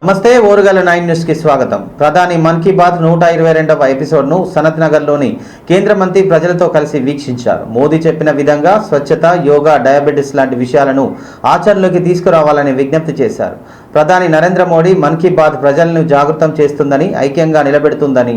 నమస్తే ఓరుగల 9 న్యూస్ కి స్వాగతం. ప్రధాని మన్ కీ బాత్ 122వ ఎపిసోడ్ ను సనత్ నగర్ లోని కేంద్ర మంత్రి ప్రజలతో కలిసి వీక్షించారు. మోదీ చెప్పిన విధంగా స్వచ్ఛత, యోగా, డయాబెటిస్ లాంటి విషయాలను ఆచరణలోకి తీసుకురావాలని విజ్ఞప్తి చేశారు. ప్రధాని నరేంద్ర మోడీ మన్ కీ బాత్ ప్రజలను జాగృతం చేస్తుందని, ఐక్యంగా నిలబెడుతుందని,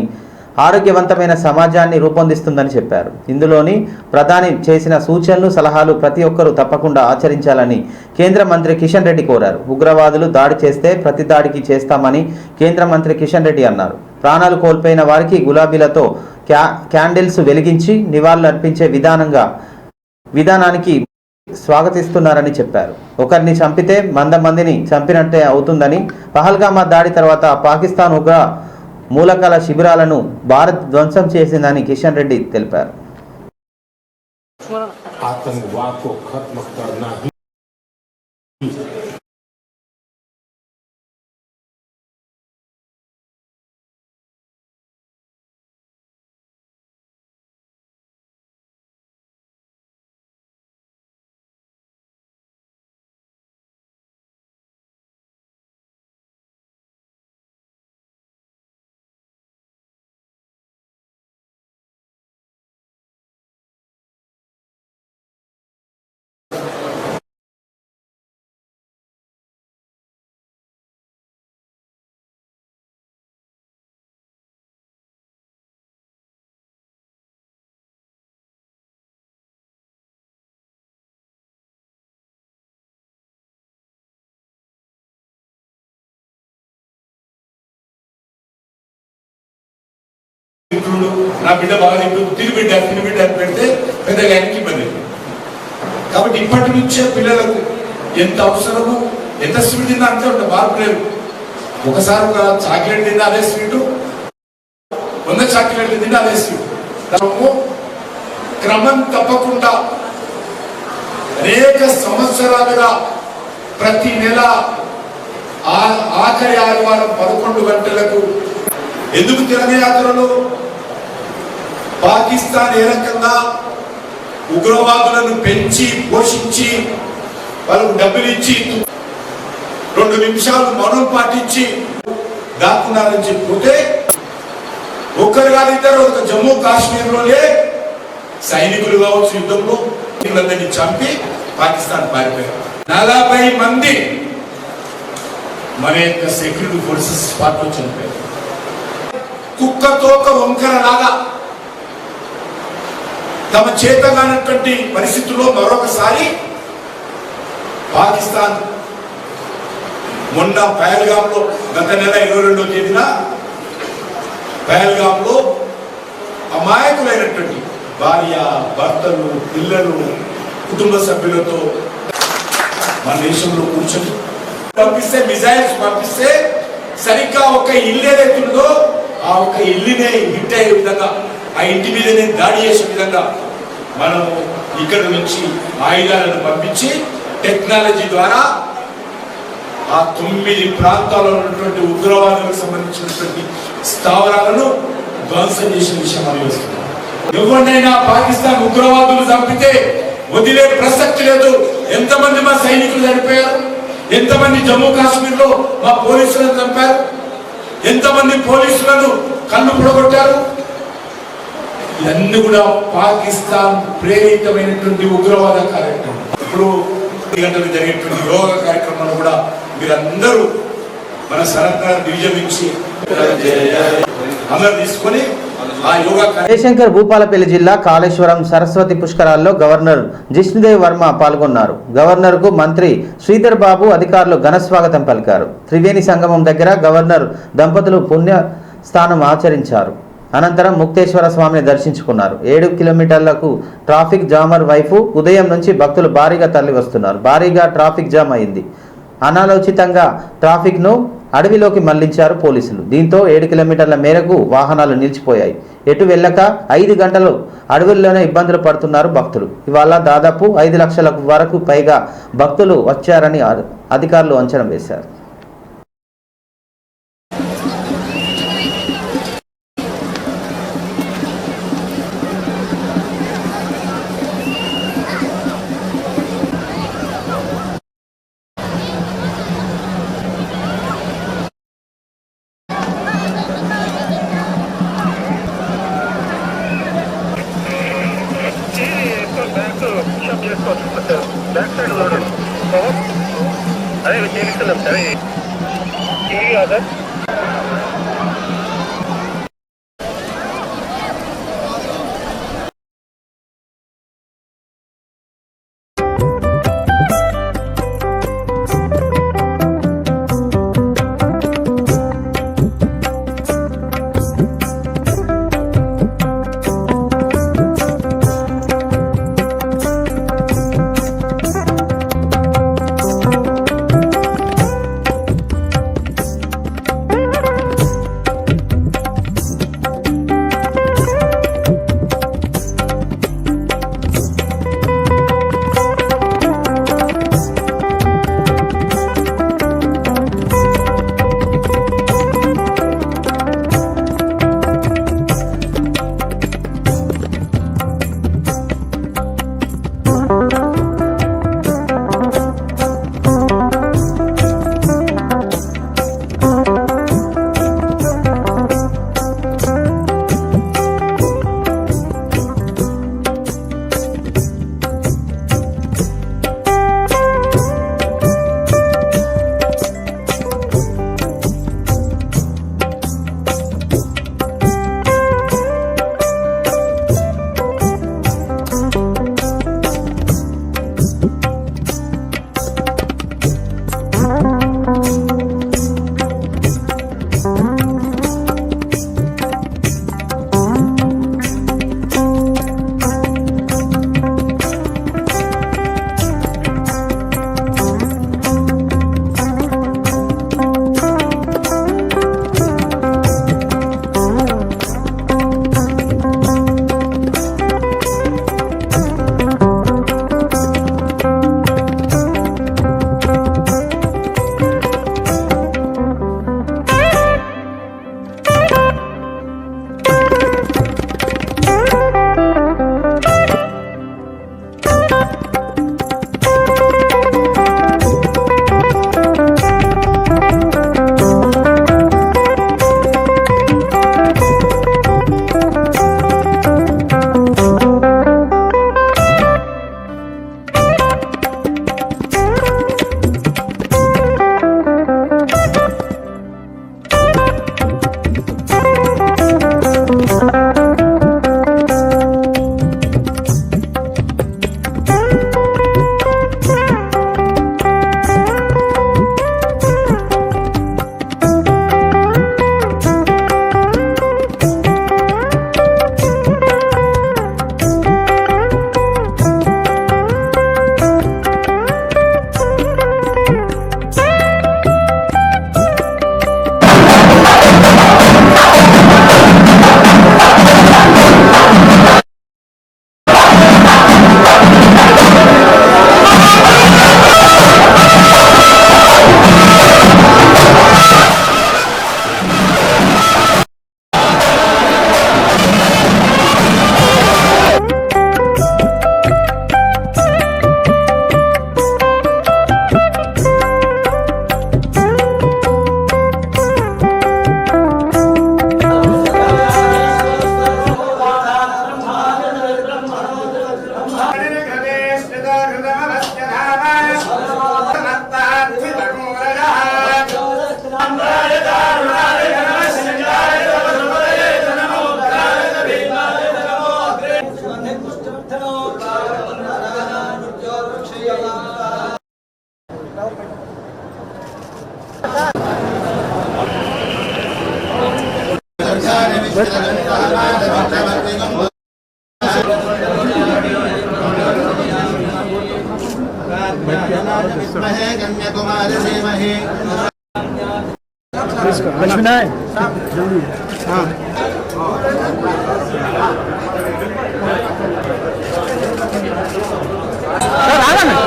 ఆరోగ్యవంతమైన సమాజాన్ని రూపొందిస్తుందని చెప్పారు. ఇందులోని ప్రధాని చేసిన సూచనలు, సలహాలు ప్రతి ఒక్కరూ తప్పకుండా ఆచరించాలని కేంద్ర మంత్రి కిషన్ రెడ్డి కోరారు. ఉగ్రవాదులు దాడి చేస్తే ప్రతి దాడికి చేస్తామని కేంద్ర మంత్రి కిషన్ రెడ్డి అన్నారు. ప్రాణాలు కోల్పోయిన వారికి గులాబీలతో క్యాండిల్స్ వెలిగించి నివాళులు అర్పించే విధానానికి స్వాగతిస్తున్నారని చెప్పారు. ఒకరిని చంపితే 100 మందిని చంపినట్టే అవుతుందని, పహల్గామా దాడి తర్వాత పాకిస్తాన్ ఉగ్ర మూలకాల శిబిరాలను భారత్ ధ్వంసం చేసిందని కిషన్ రెడ్డి తెలిపారు. నా బిడ్డ బాగా తిరిగిబిడ్డ అని పెడితే పెద్దగా ఇబ్బంది. కాబట్టి ఇప్పటి నుంచే పిల్లలకు ఎంత అవసరమో, ఎంత స్వీట్ తిన్నా అంతే ఉంటుంది, మార్పు లేదు. ఒకసారి ఒక చాక్లెట్ తిన్నా అదే స్వీటు, 100 చాక్లెట్లు తిన్నా అదే స్వీట్. క్రమం తప్పకుండా అనేక సంవత్సరాలుగా ప్రతి నెల ఆఖరి ఆదివారం 11 గంటలకు ఎందుకు తిరణయాత్రలు? పాకిస్తాన్ ఏ రకంగా ఉగ్రవాదులను పెంచి పోషించి వాళ్ళకు డబ్బులు ఇచ్చి 2 నిమిషాలు మౌనం పాటించి దాక్కున్నారని చెప్పుకుంటే, ఒక్కరు కాదు ఇద్దరు, ఒక జమ్మూ కాశ్మీర్లోనే సైనికులు కావచ్చు యుద్ధంలో వీళ్ళందరినీ చంపి పాకిస్తాన్ పారిపోయారు. 40 మంది మన యొక్క సెక్యూరిటీ ఫోర్సెస్ పార్టీలో చనిపోయారు. కుక్కతోక వంకరలాగా తమ చేతగానటువంటి పరిస్థితుల్లో మరొకసారి పాకిస్తాన్ మొన్న పహల్గామ్లో గత నెల 22వ తేదీన పహల్గామ్లో అమాయకులైనటువంటి భార్య, భర్తలు, పిల్లలు, కుటుంబ సభ్యులతో మన దేశంలో కూర్చొని పంపిస్తే, మిజైల్స్ పంపిస్తే సరిగ్గా ఒక ఇల్లు ఏదైతుందో ఆ ఒక ఇల్లునే హిట్ అయ్యే విధంగా, ఆ ఇంటి మీదనే దాడి చేసే విధంగా మనం ఇక్కడ నుంచి ఆయుధాలను పంపించి టెక్నాలజీ ద్వారా ఆ 9 ప్రాంతాల్లో ఉన్నటువంటి ఉగ్రవాదులకు సంబంధించినటువంటి స్థావరాలను ధ్వంసం చేసిన విషయం అనుభవిస్తున్నాం. ఎవరినైనా పాకిస్తాన్ ఉగ్రవాదులు చంపితే వదిలే ప్రసక్తి లేదు. ఎంతమంది మా సైనికులు చనిపోయారు, ఎంతమంది జమ్మూ కాశ్మీర్ లో మా పోలీసులను చంపారు, ఎంతమంది పోలీసులను కళ్ళు పొడగొట్టారు. ఇవన్నీ కూడా పాకిస్తాన్ ప్రేరితమైనటువంటి ఉగ్రవాద కార్యక్రమం. ఇప్పుడు 2 గంటలకు జరిగేటువంటి యోగా కార్యక్రమాలు కూడా మీరందరూ మన సనత్ నగర్ డివిజన్ నుంచి అందరూ తీసుకొని జయశంకర్ భూపాలపల్లి జిల్లా కాళేశ్వరం సరస్వతి పుష్కరాల్లో గవర్నర్ జిష్ణుదేవ్ వర్మ పాల్గొన్నారు. గవర్నర్ కు మంత్రి శ్రీధర్ బాబు అధికారులు ఘన స్వాగతం పలికారు. త్రివేణి సంగమం దగ్గర గవర్నర్ దంపతులు పుణ్య స్థానం ఆచరించారు. అనంతరం ముక్తేశ్వర స్వామిని దర్శించుకున్నారు. 7 కిలోమీటర్లకు ట్రాఫిక్ జామర్ వైపు ఉదయం నుంచి భక్తులు భారీగా తరలి వస్తున్నారు. భారీగా ట్రాఫిక్ జామ్ అయింది. అనాలోచితంగా ట్రాఫిక్ను అడవిలోకి మళ్లించారు పోలీసులు. దీంతో 7 కిలోమీటర్ల మేరకు వాహనాలు నిలిచిపోయాయి. ఎటు వెళ్ళక 5 గంటలు అడవుల్లోనే ఇబ్బందులు పడుతున్నారు భక్తులు. ఇవాళ దాదాపు 5 లక్షల వరకు పైగా భక్తులు వచ్చారని అధికారులు అంచనా వేశారు. సార్ लक्ष्मी जल्दी हाँ सर आना ना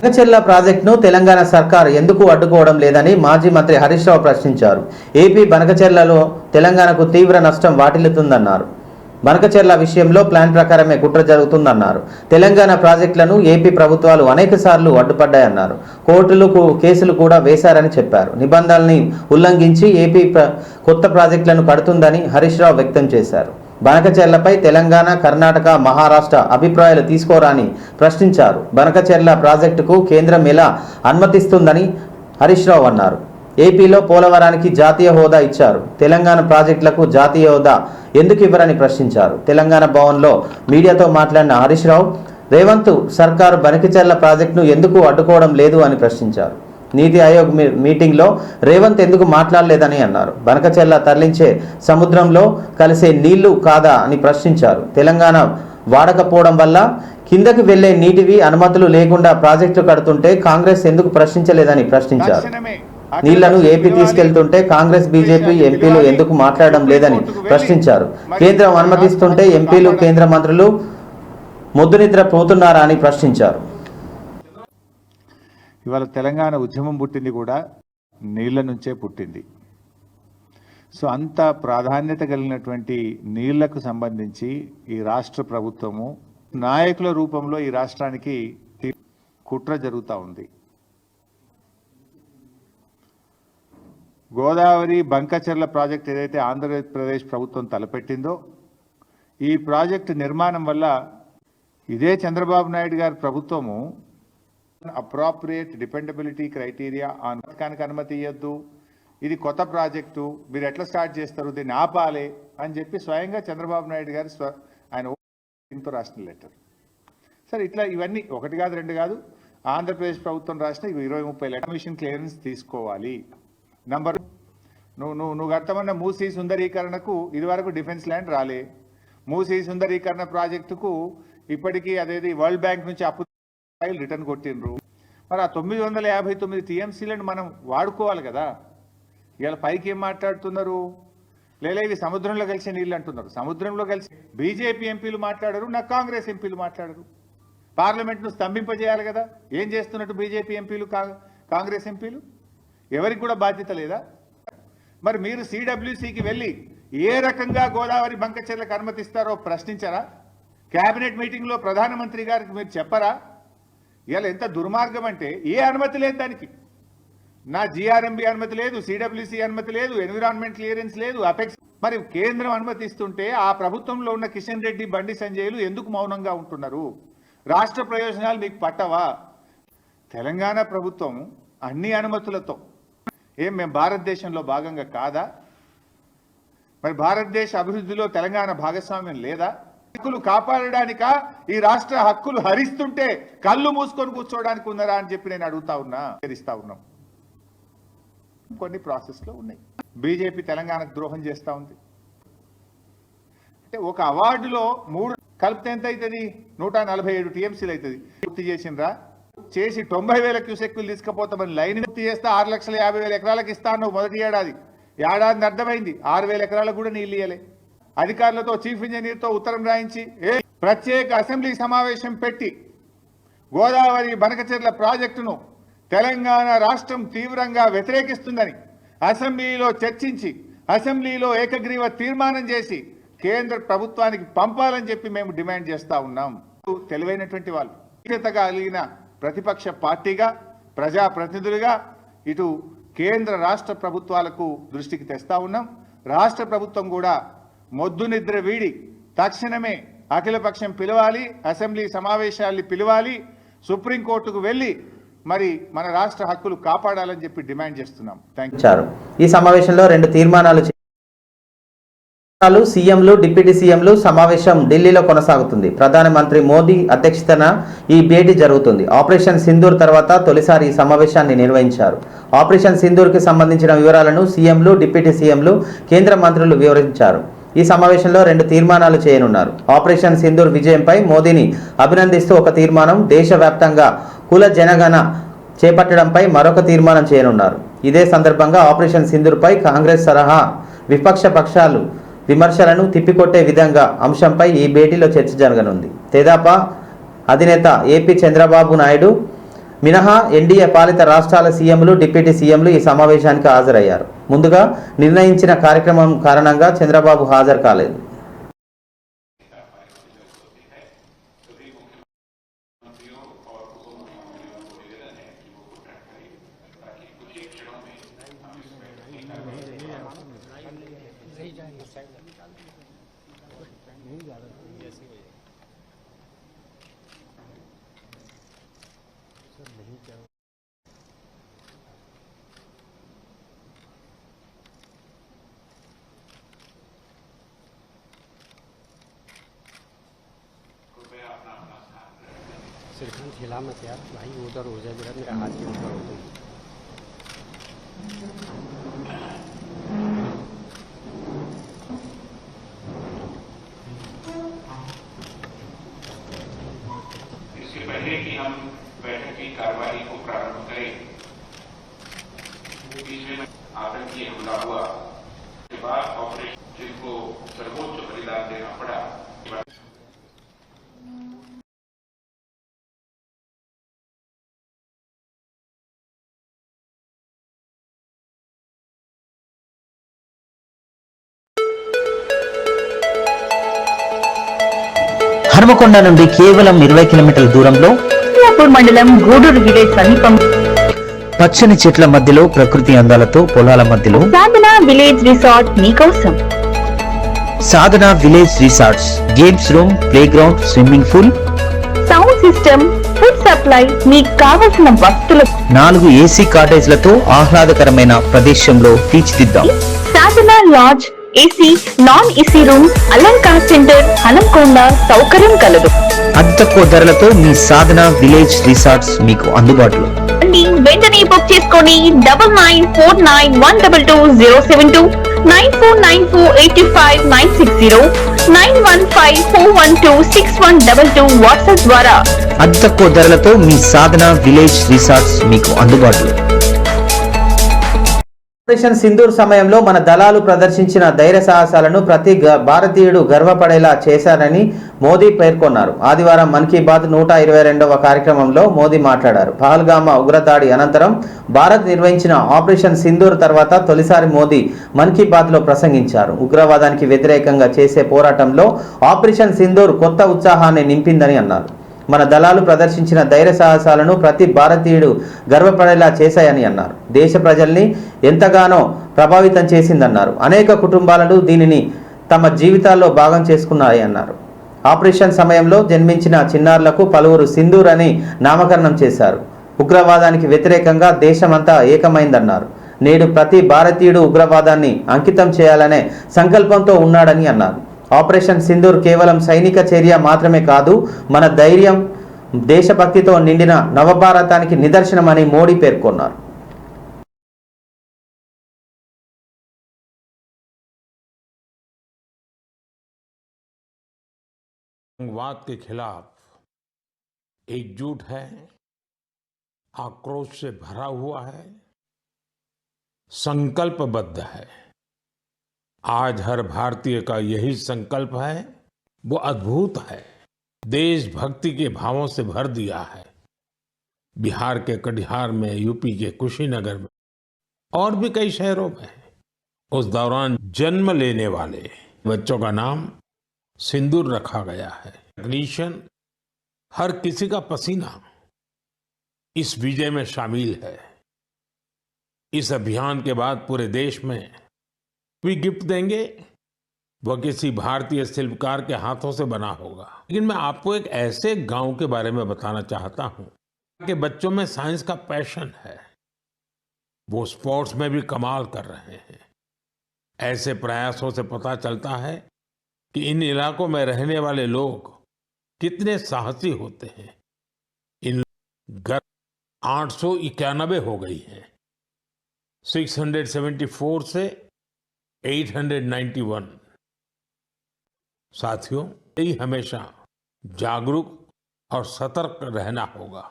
బనకచెర్ల ప్రాజెక్టును తెలంగాణ సర్కార్ ఎందుకు అడ్డుకోవడం లేదని మాజీ మంత్రి హరీష్ రావు ప్రశ్నించారు. ఏపీ బనకచెర్లలో తెలంగాణకు తీవ్ర నష్టం వాటిల్లుతుందన్నారు. బనకచెర్ల విషయంలో ప్లాన్ ప్రకారమే కుట్ర జరుగుతుందన్నారు. తెలంగాణ ప్రాజెక్టులను ఏపీ ప్రభుత్వాలు అనేకసార్లు అడ్డుపడ్డాయన్నారు. కోర్టులు కేసులు కూడా వేశారని చెప్పారు. నిబంధనల్ని ఉల్లంఘించి ఏపీ కొత్త ప్రాజెక్టులను కడుతుందని హరీష్ రావు వ్యక్తం చేశారు. బనకచెర్లపై తెలంగాణ, కర్ణాటక, మహారాష్ట్ర అభిప్రాయాలు తీసుకోరాని ప్రశ్నించారు. బనకచెర్ల ప్రాజెక్టుకు కేంద్రం ఎలా అనుమతిస్తుందని హరీష్ రావు అన్నారు. ఏపీలో పోలవరానికి జాతీయ హోదా ఇచ్చారు. తెలంగాణ ప్రాజెక్టులకు జాతీయ హోదా ఎందుకు ఇవ్వరని ప్రశ్నించారు. తెలంగాణ భవన్లో మీడియాతో మాట్లాడిన హరీష్ రావు రేవంత్ సర్కారు బనకచెర్ల ప్రాజెక్టును ఎందుకు అడ్డుకోవడం లేదు అని ప్రశ్నించారు. నీతి ఆయోగ్ మీటింగ్లో రేవంత్ ఎందుకు మాట్లాడలేదని అన్నారు. బనకచెర్ల తరలించే సముద్రంలో కలిసే నీళ్లు కాదా అని ప్రశ్నించారు. తెలంగాణ వాడకపోవడం వల్ల కిందకి వెళ్లే నీటివి అనుమతులు లేకుండా ప్రాజెక్టులు కడుతుంటే కాంగ్రెస్ ఎందుకు ప్రశ్నించలేదని ప్రశ్నించారు. నీళ్లను ఏపీ తీసుకెళ్తుంటే కాంగ్రెస్, బీజేపీ ఎంపీలు ఎందుకు మాట్లాడడం లేదని ప్రశ్నించారు. కేంద్రం అనుమతిస్తుంటే ఎంపీలు, కేంద్ర మంత్రులు ముద్దునిద్ర పోతున్నారా అని ప్రశ్నించారు. ఇవాళ తెలంగాణ ఉద్యమం పుట్టింది కూడా నీళ్ల నుంచే పుట్టింది. సో అంత ప్రాధాన్యత కలిగినటువంటి నీళ్లకు సంబంధించి ఈ రాష్ట్ర ప్రభుత్వము నాయకుల రూపంలో ఈ రాష్ట్రానికి కుట్ర జరుగుతూ ఉంది. గోదావరి బంకచెర్ల ప్రాజెక్ట్ ఏదైతే ఆంధ్రప్రదేశ్ ప్రభుత్వం తలపెట్టిందో ఈ ప్రాజెక్టు నిర్మాణం వల్ల ఇదే చంద్రబాబు నాయుడు గారి ప్రభుత్వము అప్రాప్రియేట్ డిపెండబిలిటీ క్రైటీరియా పథకానికి అనుమతి ఇవ్వద్దు, ఇది కొత్త ప్రాజెక్టు, మీరు ఎట్లా స్టార్ట్ చేస్తారు, దీన్ని ఆపాలి అని చెప్పి స్వయంగా చంద్రబాబు నాయుడు గారు ఆయనతో రాసిన లెటర్. సరే ఇట్లా ఇవన్నీ ఒకటి కాదు రెండు కాదు, ఆంధ్రప్రదేశ్ ప్రభుత్వం రాసిన 20-30 లెటర్ కమిషన్ క్లియరెన్స్ తీసుకోవాలి. నంబర్ నువ్వు కడతామన్న మూసీ సుందరీకరణకు ఇదివరకు డిఫెన్స్ ల్యాండ్ రాలే. మూసీ సుందరీకరణ ప్రాజెక్టుకు ఇప్పటికీ అదేది వరల్డ్ బ్యాంక్ నుంచి అప్పు రిటర్న్ కొట్టిండ్రు. మరి ఆ 959 టీఎంసీలను మనం వాడుకోవాలి కదా. ఇవాళ పైకి ఏం మాట్లాడుతున్నారు, లేదా ఇవి సముద్రంలో కలిసే నీళ్ళు అంటున్నారు. సముద్రంలో కలిసి బీజేపీ ఎంపీలు మాట్లాడరు, నా కాంగ్రెస్ ఎంపీలు మాట్లాడరు. పార్లమెంట్ను స్తంభింపజేయాలి కదా. ఏం చేస్తున్నట్టు బీజేపీ ఎంపీలు, కాంగ్రెస్ ఎంపీలు? ఎవరికి కూడా బాధ్యత లేదా? మరి మీరు సిడబ్ల్యూసికి వెళ్ళి ఏ రకంగా గోదావరి బంకచెర్లకు అనుమతిస్తారో ప్రశ్నించారా? కేబినెట్ మీటింగ్లో ప్రధానమంత్రి గారికి మీరు చెప్పరా? ఇవాళ ఎంత దుర్మార్గం అంటే ఏ అనుమతి లేదు దానికి. నా జిఆర్ఎంబి అనుమతి లేదు, సిడబ్ల్యూసి అనుమతి లేదు, ఎన్విరాన్మెంట్ క్లియరెన్స్ లేదు, అపెక్స్. మరి కేంద్రం అనుమతిస్తుంటే ఆ ప్రభుత్వంలో ఉన్న కిషన్ రెడ్డి, బండి సంజయ్లు ఎందుకు మౌనంగా ఉంటున్నారు? రాష్ట్ర ప్రయోజనాలు మీకు పట్టవా? తెలంగాణ ప్రభుత్వం అన్ని అనుమతులతో మేము భారతదేశంలో భాగంగా కాదా? మరి భారతదేశ అభివృద్ధిలో తెలంగాణ భాగస్వామ్యం లేదా? హక్కులు కాపాడడానిక ఈ రాష్ట్ర హక్కులు హరిస్తుంటే కళ్ళు మూసుకొని కూర్చోవడానికి ఉన్నారా అని చెప్పి నేను అడుగుతా ఉన్నాం. కొన్ని ప్రాసెస్లో ఉన్నాయి. బీజేపీ తెలంగాణకు ద్రోహం చేస్తూ ఉంది. అంటే ఒక అవార్డులో 3 కలిపితే ఎంత అవుతుంది? 147 టీఎంసీలు అవుతుంది. పూర్తి చేసిండ్రా? చేసి 90,000 క్యూసెక్కులు తీసుకుపోతామని లైన్ పూర్తి చేస్తే 6,50,000 ఎకరాలకు ఇస్తాను మొదటి ఏడాది. ఏడాది అర్థమైంది 6,000 ఎకరాలకు కూడా నీళ్ళు ఇయ్యలే. అధికారులతో, చీఫ్ ఇంజనీర్తో ఉత్తరం రాయించి ప్రత్యేక అసెంబ్లీ సమావేశం పెట్టి గోదావరి బనకచెర్ల ప్రాజెక్టును తెలంగాణ రాష్ట్రం తీవ్రంగా వ్యతిరేకిస్తుందని అసెంబ్లీలో చర్చించి అసెంబ్లీలో ఏకగ్రీవ తీర్మానం చేసి కేంద్ర ప్రభుత్వానికి పంపాలని చెప్పి మేము డిమాండ్ చేస్తూ ఉన్నాం. తెలివైనటువంటి వాళ్ళు, కలిగిన ప్రతిపక్ష పార్టీగా, ప్రజాప్రతినిధులుగా ఇటు కేంద్ర రాష్ట్ర ప్రభుత్వాలకు దృష్టికి తెస్తా ఉన్నాం. రాష్ట్ర ప్రభుత్వం కూడా మొద్దు నిద్ర వీడి తక్షణమే అఖిలపక్షం పిలవాలి, అసెంబ్లీ సమావేశాల్ని పిలవాలి, సుప్రీంకోర్టుకు వెళ్ళి మరి మన రాష్ట్ర హక్కులు కాపాడాలని చెప్పి డిమాండ్ చేస్తున్నాం. ఈ సమావేశంలో 2 తీర్మానాలు సీఎంలు, డిప్యూటీ సీఎంలు సమావేశం ఢిల్లీలో కొనసాగుతుంది. ప్రధానమంత్రి మోదీ అధ్యక్షతన ఈ భేటీ జరుగుతుంది. ఆపరేషన్ సింధూర్ తర్వాత తొలిసారి ఈ సమావేశాన్ని నిర్వహించారు. ఆపరేషన్ సింధూర్కి సంబంధించిన వివరాలను సీఎంలు, డిప్యూటీ సీఎంలు, కేంద్ర మంత్రులు వివరించారు. ఈ సమావేశంలో 2 తీర్మానాలు చేయనున్నారు. ఆపరేషన్ సింధూర్ విజయంపై మోదీని అభినందిస్తూ ఒక తీర్మానం, దేశవ్యాప్తంగా కుల జనగణన చేపట్టడంపై మరొక తీర్మానం చేయనున్నారు. ఇదే సందర్భంగా ఆపరేషన్ సింధూర్పై కాంగ్రెస్ సహా విపక్ష పక్షాలు విమర్శలను తిప్పికొట్టే విధంగా అంశంపై ఈ భేటీలో చర్చ జరగనుంది. తెదేపా అధినేత ఏపీ చంద్రబాబు నాయుడు మినహా ఎన్డీఏ పాలిత రాష్ట్రాల సీఎంలు, డిప్యూటీ సీఎంలు ఈ సమావేశానికి హాజరయ్యారు. ముందుగా నిర్ణయించిన కార్యక్రమం కారణంగా చంద్రబాబు హాజరు కాలేదు. सिरखंड हिला मत यार भाई, उधर हो जाए जरा, मेरा हाथ के ऊपर हो गई। इससे पहले कि हम बैठक की कार्यवाही को प्रारंभ करें, बीच में आतंकी हमला हुआ के बाद ऑपरेशन जिनको सर्वोच्च बलिदान देना पड़ा, హనుమకొండ నుండి కేవలం 20 కిలోమీటర్ల దూరంలో మియాపూర్ మండలం గూడూరు విలేజ్ సమీపం పచ్చని చెట్ల మధ్యలో ప్రకృతి అందాలతో పొలాల మధ్యలో సాధన విలేజ్ రిసార్ట్ మీకోసం. Sadhana village resorts, games room, play ground, swimming pool, sound system, food supply, మీకు కావలసిన వస్తువులు 4 ఏసీ కాటేజ్లతో ఆహ్లాదకరమైన ప్రదేశంలో తీర్చిదిద్దాం. Sadhana lodge, AC, non AC room, Alankar centre, Hanamkonda సౌకర్యం కలదు. అతి తక్కువ ధరలతో మీ సాధన విలేజ్ రిసార్ట్స్ మీకు అందుబాటులో. వెంటనే బుక్ చేసుకోండి. 9949122072, 9494859609, 9154126122 వాట్సాప్ ద్వారా. అతి తక్కువ ధరలతో మీ సాధన విలేజ్ రిసార్ట్స్ మీకు అందుబాటులో. ఆపరేషన్ సింధూర్ సమయంలో మన దళాలు ప్రదర్శించిన ధైర్య సాహసాలను ప్రతి భారతీయుడు గర్వపడేలా చేశారని మోదీ పేర్కొన్నారు. ఆదివారం మన్ కీ బాత్ 122వ కార్యక్రమంలో మోదీ మాట్లాడారు. పహల్గామా ఉగ్రదాడి అనంతరం భారత్ నిర్వహించిన ఆపరేషన్ సింధూర్ తర్వాత తొలిసారి మోదీ మన్ కీ బాత్లో ప్రసంగించారు. ఉగ్రవాదానికి వ్యతిరేకంగా చేసే పోరాటంలో ఆపరేషన్ సింధూర్ కొత్త ఉత్సాహాన్ని నింపిందని అన్నారు. మన దళాలు ప్రదర్శించిన ధైర్య సాహసాలను ప్రతి భారతీయుడు గర్వపడేలా చేశాయని అన్నారు. దేశ ప్రజల్ని ఎంతగానో ప్రభావితం చేసిందన్నారు. అనేక కుటుంబాలను దీనిని తమ జీవితాల్లో భాగం చేసుకున్నాయి అన్నారు. ఆపరేషన్ సమయంలో జన్మించిన చిన్నారులకు పలువురు సింధూర్ అని నామకరణం చేశారు. ఉగ్రవాదానికి వ్యతిరేకంగా దేశమంతా ఏకమైందన్నారు. నేడు ప్రతి భారతీయుడు ఉగ్రవాదాన్ని అంకితం చేయాలనే సంకల్పంతో ఉన్నాడని అన్నారు. ఆపరేషన్ సింధూర్ కేవలం సైనిక చర్య మాత్రమే కాదు, మన ధైర్యం, దేశభక్తితో నిండిన నవభారతానికి నిదర్శనమని మోడీ పేర్కొన్నారు. आतंकवाद के खिलाफ एकजुट है, आक्रोश से भरा हुआ है, संकल्पबद्ध है। आज हर भारतीय का यही संकल्प है, वो अद्भुत है, देशभक्ति के भावों से भर दिया है। बिहार के कटिहार में, यूपी के कुशीनगर में और भी कई शहरों में उस दौरान जन्म लेने वाले बच्चों का नाम सिंदूर रखा गया है। टेक्नीशियन, हर किसी का पसीना इस विजय में शामिल है। इस अभियान के बाद पूरे देश में भी गिफ्ट देंगे, वह किसी भारतीय शिल्पकार के हाथों से बना होगा। लेकिन मैं आपको एक ऐसे गांव के बारे में बताना चाहता हूं कि बच्चों में साइंस का पैशन है, वो स्पोर्ट्स में भी कमाल कर रहे हैं। ऐसे प्रयासों से पता चलता है कि इन इलाकों में रहने वाले लोग कितने साहसी होते हैं। इन घर 891 हो गई है, 674 से 891। साथियों, यही हमेशा जागरूक और सतर्क रहना होगा।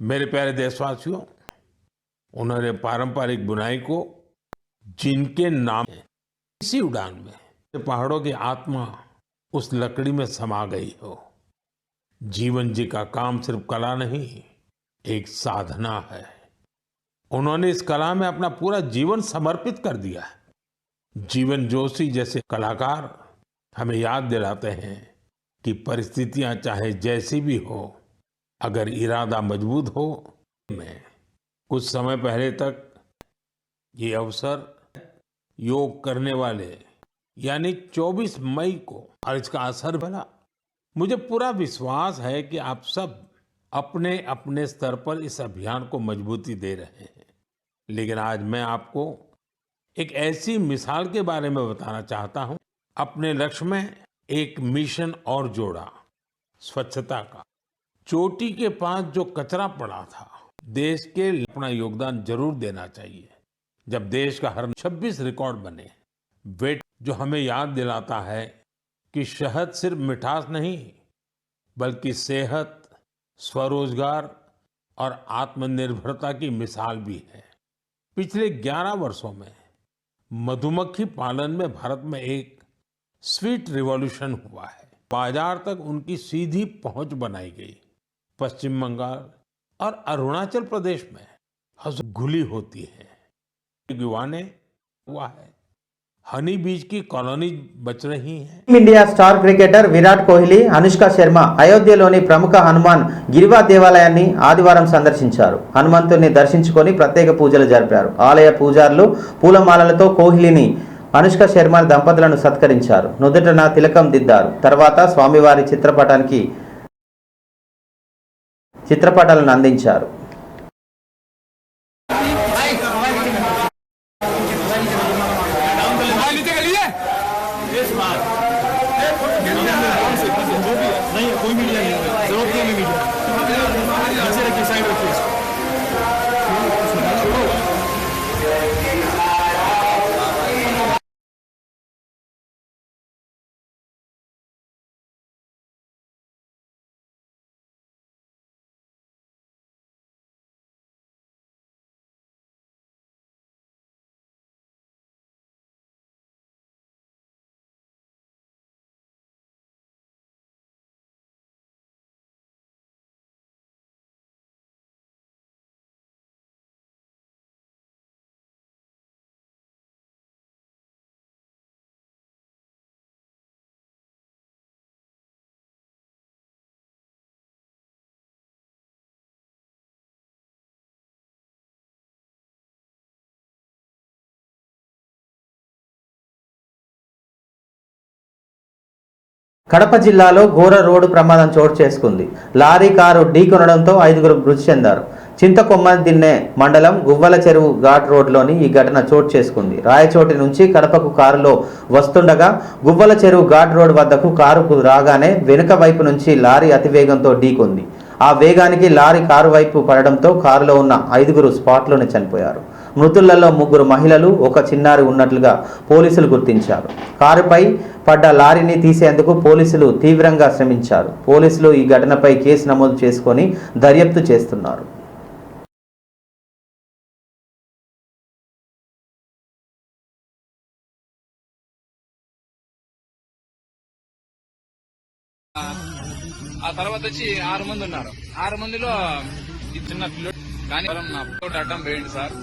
मेरे प्यारे देशवासियों, उन्होंने पारंपरिक बुनाई को जिनके नाम है, इसी उड़ान में पहाड़ों की आत्मा उस लकड़ी में समा गई हो। जीवन जी का काम सिर्फ कला नहीं, एक साधना है। उन्होंने इस कला में अपना पूरा जीवन समर्पित कर दिया है। जीवन जोशी जैसे कलाकार हमें याद दिलाते हैं कि परिस्थितियां चाहे जैसी भी हो, अगर इरादा मजबूत हो। मैं कुछ समय पहले तक ये अवसर योग करने वाले यानी 24 मई को और इसका असर भला, मुझे पूरा विश्वास है कि आप सब अपने अपने स्तर पर इस अभियान को मजबूती दे रहे हैं। लेकिन आज मैं आपको एक ऐसी मिसाल के बारे में बताना चाहता हूं। अपने लक्ष्य में एक मिशन और जोड़ा, स्वच्छता का। चोटी के पास जो कचरा पड़ा था, देश के लिए अपना योगदान जरूर देना चाहिए। जब देश का हर 26 रिकॉर्ड बने, वेट जो हमें याद दिलाता है कि शहद सिर्फ मिठास नहीं बल्कि सेहत, स्वरोजगार और आत्मनिर्भरता की मिसाल भी है। पिछले 11 वर्षों में मधुमक्खी पालन में भारत में एक स्वीट रिवॉल्यूशन हुआ है। बाजार तक उनकी सीधी पहुंच बनाई गई। पश्चिम बंगाल और अरुणाचल प्रदेश में घुली होती है। युवा ने हुआ है, हनी बीज की कॉलोनी बच रही है। India star cricketer Virat Kohli, Anushka Sharma అయోధ్యలోని ప్రముఖ హనుమాన్ గిరివా దేవాలయాన్ని ఆదివారం సందర్శించారు. హనుమంతుని దర్శించుకొని ప్రత్యేక పూజలు జరిపారు. ఆలయ పూజారులు పూలమాలలతో కోహ్లీని, అనుష్క శర్మ దంపతులను సత్కరించారు. నుదుటన తిలకం దిద్దారు. తర్వాత స్వామివారి చిత్రపటాలను అందించారు. కడప జిల్లాలో ఘోర రోడ్డు ప్రమాదం చోటు చేసుకుంది. లారీ కారు ఢీకొనడంతో 5గురు మృతి చెందారు. చింతకొమ్మదిన్నె మండలం గువ్వల చెరువు ఘాట్ రోడ్లోని ఈ ఘటన చోటు చేసుకుంది. రాయచోటి నుంచి కడపకు కారులో వస్తుండగా గువ్వల చెరువు ఘాట్ రోడ్ వద్దకు కారుకు రాగానే వెనుక వైపు నుంచి లారీ అతివేగంతో ఢీకొంది. ఆ వేగానికి లారీ కారు వైపు పడడంతో కారులో ఉన్న 5గురు స్పాట్లోనే చనిపోయారు. మృతులలో 3 మహిళలు, 1 చిన్నారి ఉన్నట్లుగా పోలీసులు గుర్తించారు. కారుపై పడ్డ లారీని తీసేందుకు పోలీసులు తీవ్రంగా శ్రమించారు. పోలీసులు ఈ ఘటనపై కేసు నమోదు చేసుకొని దర్యాప్తు చేస్తున్నారు. ఆ తర్వాత వచ్చి 6 మంది ఉన్నారు. 6 మందిలో ఈ చిన్న పిల్లడు కానీ నా పిల్లడు అడ్డం వేయండి సార్.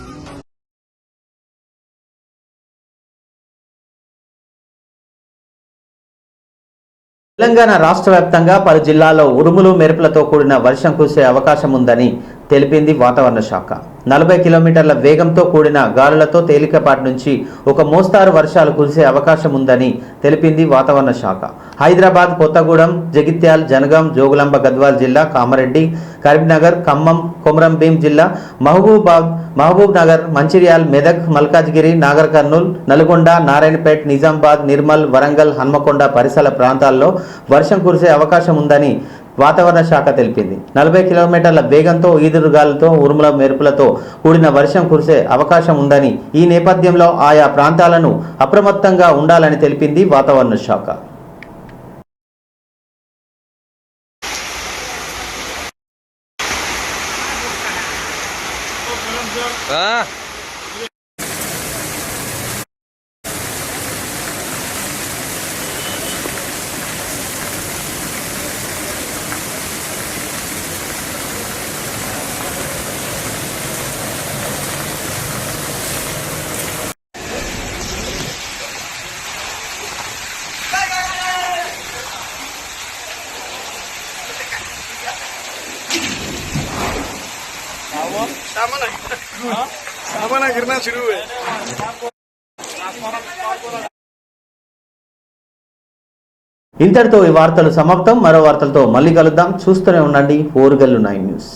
తెలంగాణ రాష్ట్ర వ్యాప్తంగా పలు జిల్లాల్లో ఉరుములు మెరుపులతో కూడిన వర్షం కురిసే అవకాశం ఉందని తెలిపింది వాతావరణ శాఖ. 40 కిలోమీటర్ల వేగంతో కూడిన గాలులతో తేలికపాటి నుంచి ఒక మోస్తారు వర్షాలు కురిసే అవకాశం ఉందని తెలిపింది వాతావరణ శాఖ. హైదరాబాద్, కొత్తగూడెం, జగిత్యాల్, జనగాం, జోగులాంబ గద్వాల్ జిల్లా, కామారెడ్డి, కరీంనగర్, ఖమ్మం, కొమరంభీం జిల్లా, మహబూబ్ నగర్, మంచిర్యాల్, మెదక్, మల్కాజ్గిరి, నాగర్ కర్నూల్, నల్గొండ, నారాయణపేట్, నిజామాబాద్, నిర్మల్, వరంగల్, హన్మకొండ పరిసర ప్రాంతాల్లో వర్షం కురిసే అవకాశం ఉందని వాతావరణ శాఖ తెలిపింది. 40 కిలోమీటర్ల వేగంతో ఈదురుగాలతో ఉరుముల మెరుపులతో కూడిన వర్షం కురిసే అవకాశం ఉందని, ఈ నేపథ్యంలో ఆయా ప్రాంతాలను అప్రమత్తంగా ఉండాలని తెలిపింది వాతావరణ శాఖ. सामाना गिरना शुरू है। ఇంతటితో ఈ వార్తలు సమాప్తం. మరో వార్తలతో మళ్ళీ కలుద్దాం. చూస్తూనే ఉండండి ఓరుగల్లు 9 న్యూస్.